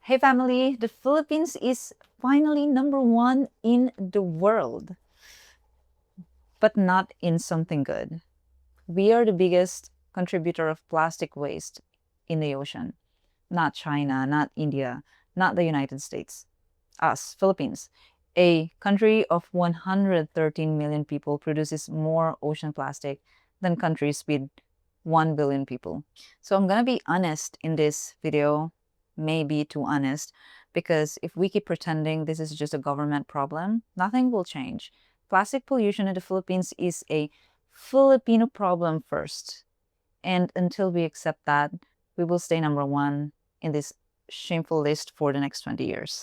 Hey family, the Philippines is finally #1 in the world, but not in something good. We are the biggest contributor of plastic waste in the ocean. Not China, not India, not the United States. Us, Philippines, a country of 113 million people, produces more ocean plastic than countries with 1 billion people. So I'm gonna be honest in this video, maybe too honest, because if we keep pretending this is just a government problem, nothing will change. Plastic pollution in the Philippines is a Filipino problem first. And until we accept that, we will stay #1 in this shameful list for the next 20 years.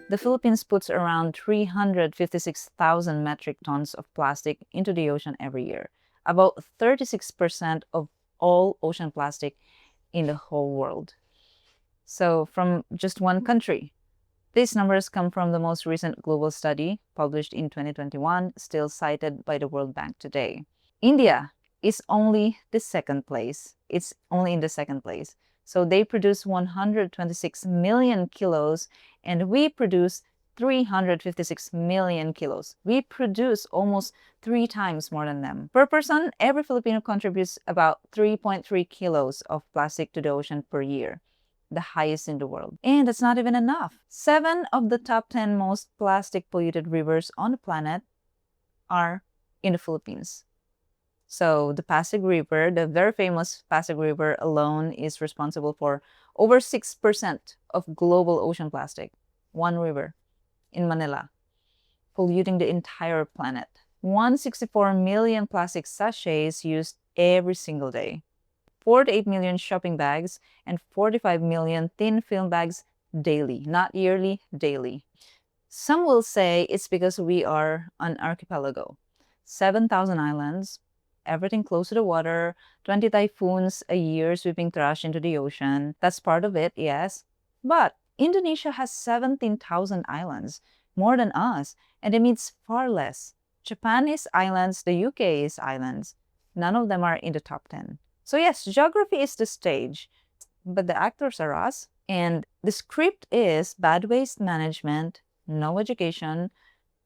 The Philippines puts around 356,000 metric tons of plastic into the ocean every year, about 36% of all ocean plastic in the whole world. So from just one country. These numbers come from the most recent global study published in 2021, still cited by the World Bank today. India is only the second place. It's only in the second place. So they produce 126 million kilos and we produce 356 million kilos. We produce almost 3 times more than them. Per person, every Filipino contributes about 3.3 kilos of plastic to the ocean per year, the highest in the world. And that's not even enough. 7 of the top 10 most plastic polluted rivers on the planet are in the Philippines. So the Pasig River, the very famous Pasig River alone, is responsible for over 6% of global ocean plastic. One river in Manila, polluting the entire planet. 164 million plastic sachets used every single day. 4 to 8 million shopping bags and 45 million thin film bags daily, not yearly, daily. Some will say it's because we are an archipelago. 7,000 islands, everything close to the water, 20 typhoons a year sweeping trash into the ocean. That's part of it, yes. But Indonesia has 17,000 islands, more than us, and emits far less. Japan is islands, the UK is islands. None of them are in the top 10. So yes, geography is the stage, but the actors are us. And the script is bad waste management, no education,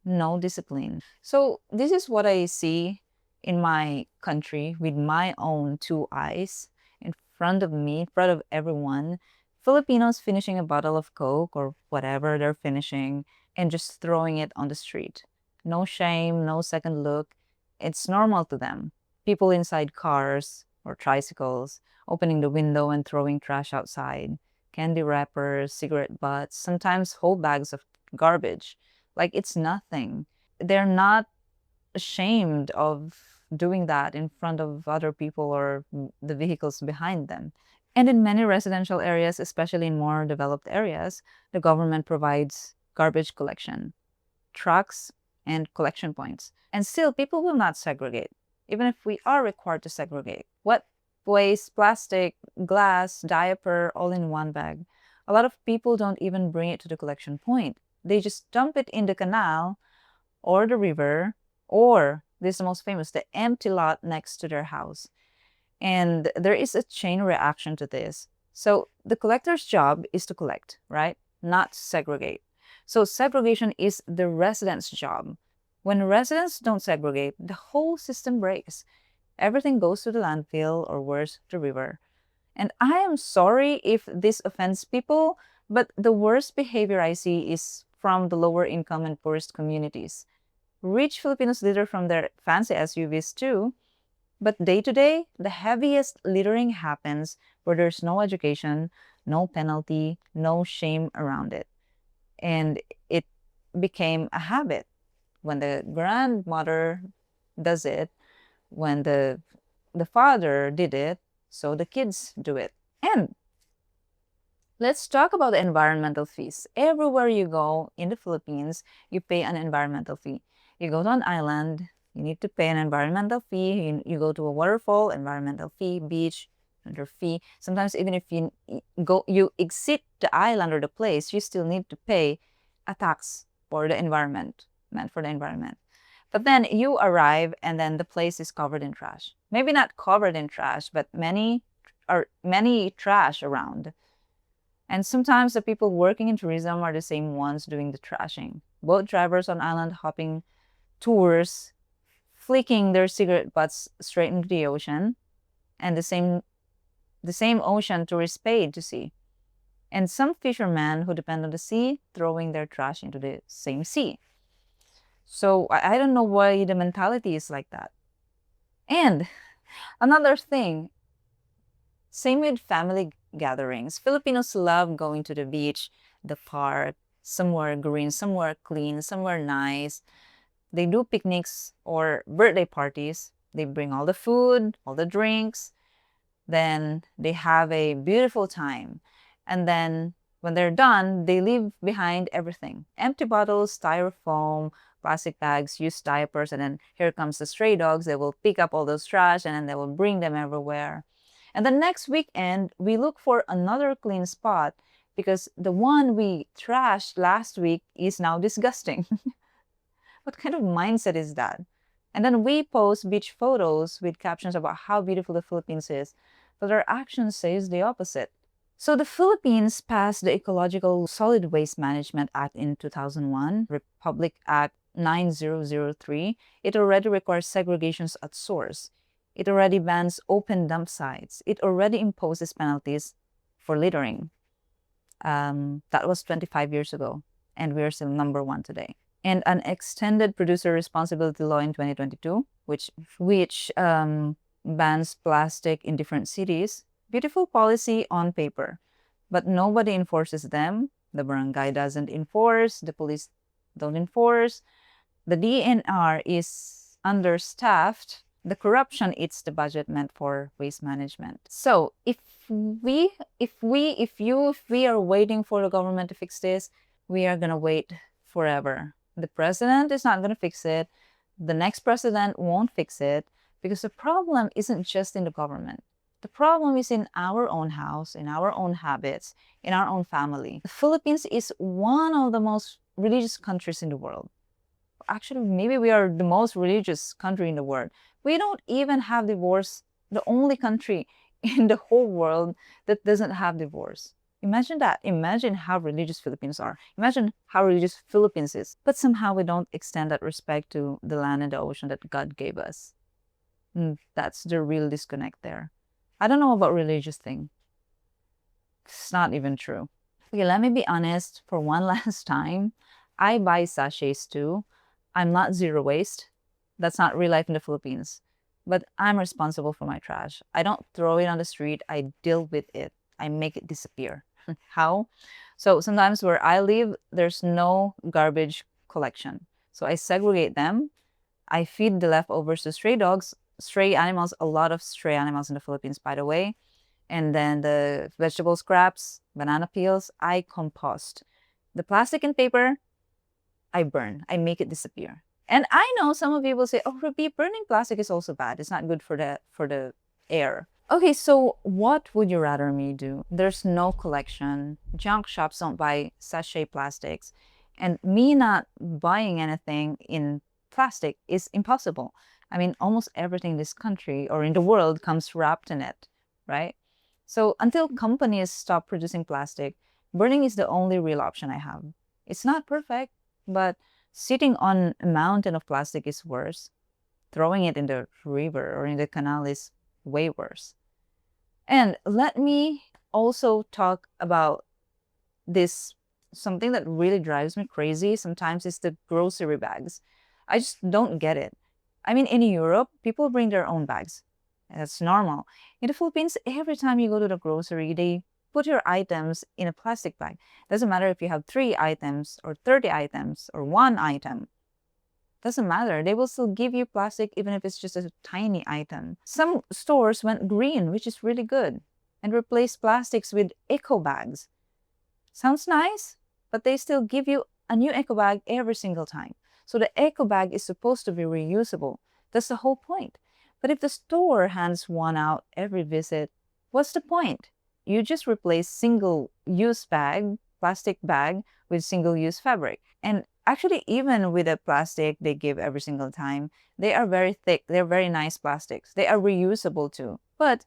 no discipline. So this is what I see in my country with my own 2 eyes in front of me, in front of everyone. Filipinos finishing a bottle of Coke or whatever they're finishing and just throwing it on the street. No shame, no second look. It's normal to them. People inside cars or tricycles opening the window and throwing trash outside. Candy wrappers, cigarette butts, sometimes whole bags of garbage. Like it's nothing. They're not ashamed of doing that in front of other people or the vehicles behind them. And in many residential areas, especially in more developed areas, the government provides garbage collection, trucks, and collection points. And still, people will not segregate, even if we are required to segregate. What waste, plastic, glass, diaper, all in one bag. A lot of people don't even bring it to the collection point. They just dump it in the canal or the river, or this is the most famous, the empty lot next to their house. And there is a chain reaction to this. So the collector's job is to collect, right? Not segregate. So segregation is the resident's job. When residents don't segregate, the whole system breaks. Everything goes to the landfill or worse, the river. And I am sorry if this offends people, but the worst behavior I see is from the lower income and poorest communities. Rich Filipinos litter from their fancy SUVs too, but day to day, the heaviest littering happens where there's no education, no penalty, no shame around it. And it became a habit. When the grandmother does it, when the father did it, so the kids do it. And let's talk about the environmental fees. Everywhere you go in the Philippines, you pay an environmental fee. You go to an island, you need to pay an environmental fee. You go to a waterfall, environmental fee, beach, another fee. Sometimes even if you exit the island or the place, you still need to pay a tax for the environment, meant for the environment. But then you arrive and then the place is covered in trash. Maybe not covered in trash, but many are many trash around. And sometimes the people working in tourism are the same ones doing the trashing. Boat drivers on island hopping tours, flicking their cigarette butts straight into the ocean, and the same ocean tourists paid to see. And some fishermen who depend on the sea throwing their trash into the same sea. So I don't know why the mentality is like that. And another thing, same with family gatherings. Filipinos love going to the beach, the park, somewhere green, somewhere clean, somewhere nice. They do picnics or birthday parties. They bring all the food, all the drinks. Then they have a beautiful time. And then when they're done, they leave behind everything. Empty bottles, styrofoam, plastic bags, used diapers, and then here comes the stray dogs. They will pick up all those trash and then they will bring them everywhere. And the next weekend, we look for another clean spot because the one we trashed last week is now disgusting. What kind of mindset is that? And then we post beach photos with captions about how beautiful the Philippines is, but our action says the opposite. So the Philippines passed the Ecological Solid Waste Management Act in 2001, Republic Act 9003. It already requires segregations at source. It already bans open dump sites. It already imposes penalties for littering. That was 25 years ago, and we're still number one today. And an extended producer responsibility law in 2022, which bans plastic in different cities. Beautiful policy on paper, but nobody enforces them. The barangay doesn't enforce, the police don't enforce, the DNR is understaffed, the corruption eats the budget meant for waste management. So if we are waiting for the government to fix this, we are gonna wait forever. The president is not gonna fix it. The next president won't fix it because the problem isn't just in the government. The problem is in our own house, in our own habits, in our own family. The Philippines is one of the most religious countries in the world. Actually, maybe we are the most religious country in the world. We don't even have divorce, the only country in the whole world that doesn't have divorce. Imagine that. Imagine how religious Philippines are. Imagine how religious Philippines is. But somehow we don't extend that respect to the land and the ocean that God gave us. That's the real disconnect there. I don't know about religious thing. It's not even true. Okay, let me be honest for one last time. I buy sachets too. I'm not zero waste. That's not real life in the Philippines. But I'm responsible for my trash. I don't throw it on the street. I deal with it. I make it disappear. How? So sometimes where I live, there's no garbage collection. So I segregate them. I feed the leftovers to stray dogs, stray animals, a lot of stray animals in the Philippines, by the way. And then the vegetable scraps, banana peels, I compost. The plastic and paper, I burn. I make it disappear. And I know some of you will say, oh, Ruby, burning plastic is also bad. It's not good for the air. Okay, so what would you rather me do? There's no collection. Junk shops don't buy sachet plastics. And me not buying anything in plastic is impossible. I mean, almost everything in this country or in the world comes wrapped in it, right? So until companies stop producing plastic, burning is the only real option I have. It's not perfect, but sitting on a mountain of plastic is worse. Throwing it in the river or in the canal is way worse. And let me also talk about this, something that really drives me crazy sometimes is the grocery bags. I just don't get it. I mean, in Europe, people bring their own bags. That's normal. In the Philippines, every time you go to the grocery, they put your items in a plastic bag. Doesn't matter if you have 3 items or 30 items or 1 item. Doesn't matter. They will still give you plastic even if it's just a tiny item. Some stores went green, which is really good, and replaced plastics with eco bags. Sounds nice, but they still give you a new eco bag every single time. So the eco bag is supposed to be reusable. That's the whole point. But if the store hands one out every visit, what's the point? You just replace single-use plastic bag with single-use fabric. And actually, even with the plastic they give every single time, they are very thick. They're very nice plastics. They are reusable too. But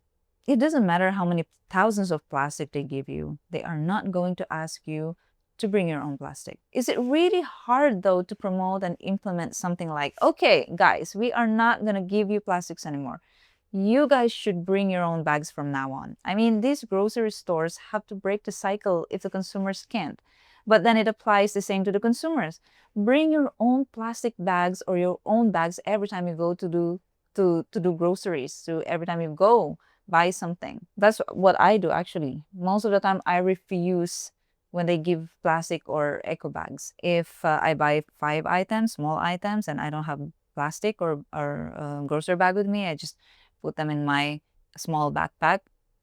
It doesn't matter how many thousands of plastic they give you, they are not going to ask you to bring your own plastic. Is it really hard though to promote and implement something like, okay, guys, we are not going to give you plastics anymore. You guys should bring your own bags from now on. I mean, these grocery stores have to break the cycle if the consumers can't. But then it applies the same to the consumers. Bring your own plastic bags or your own bags every time you go to do groceries. So every time you go buy something. That's what I do actually. Most of the time I refuse when they give plastic or eco bags. If I buy 5 items, small items, and I don't have plastic or grocery bag with me, I just put them in my small backpack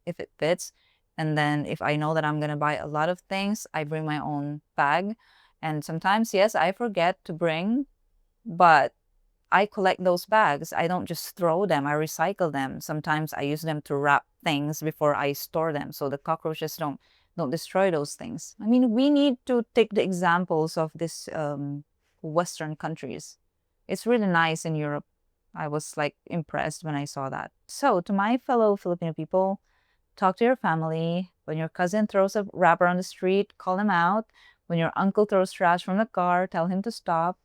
if it fits. And then if I know that I'm going to buy a lot of things, I bring my own bag. And sometimes, yes, I forget to bring, but I collect those bags. I don't just throw them, I recycle them. Sometimes I use them to wrap things before I store them so the cockroaches don't destroy those things. I mean, we need to take the examples of this Western countries. It's really nice in Europe. I was like impressed when I saw that. So, to my fellow Filipino people, talk to your family. When your cousin throws a wrapper on the street, call him out. When your uncle throws trash from the car, tell him to stop.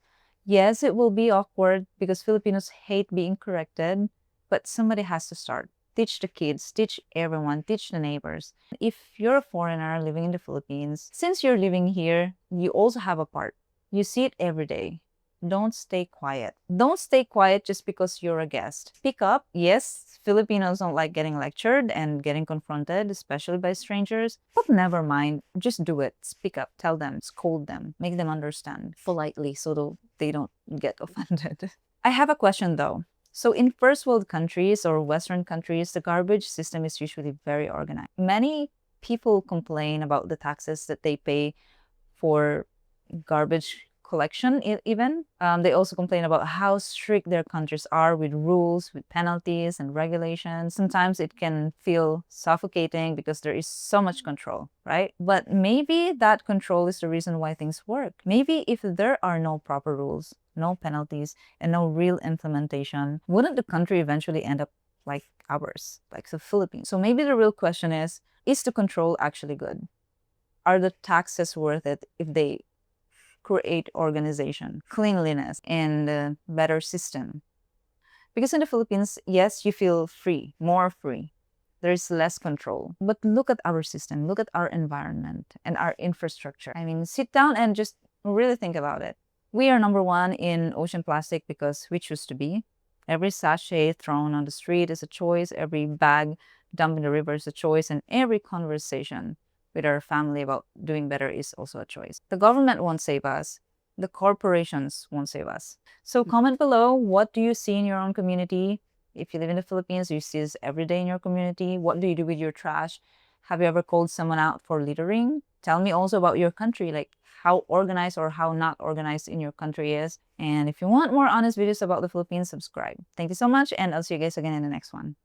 Yes, it will be awkward because Filipinos hate being corrected, but somebody has to start. Teach the kids, teach everyone, teach the neighbors. If you're a foreigner living in the Philippines, since you're living here, you also have a part. You see it every day. Don't stay quiet. Don't stay quiet just because you're a guest. Speak up. Yes, Filipinos don't like getting lectured and getting confronted, especially by strangers. But never mind. Just do it. Speak up. Tell them. Scold them. Make them understand politely so they don't get offended. I have a question though. So in first world countries or Western countries, the garbage system is usually very organized. Many people complain about the taxes that they pay for garbage collection even. They also complain about how strict their countries are with rules, with penalties and regulations. Sometimes it can feel suffocating because there is so much control, right? But maybe that control is the reason why things work. Maybe if there are no proper rules, no penalties, and no real implementation, wouldn't the country eventually end up like ours, like the Philippines? So maybe the real question is the control actually good? Are the taxes worth it if they create organization, cleanliness, and a better system? Because in the Philippines, yes, you feel free, more free. There's less control. But look at our system, look at our environment and our infrastructure. I mean, sit down and just really think about it. We are number one in ocean plastic because we choose to be. Every sachet thrown on the street is a choice. Every bag dumped in the river is a choice. And every conversation with our family about doing better is also a choice. The government won't save us. The corporations won't save us. So comment below, what do you see in your own community? If you live in the Philippines, you see this every day in your community. What do you do with your trash? Have you ever called someone out for littering? Tell me also about your country, like how organized or how not organized in your country is. And if you want more honest videos about the Philippines, subscribe. Thank you so much, and I'll see you guys again in the next one.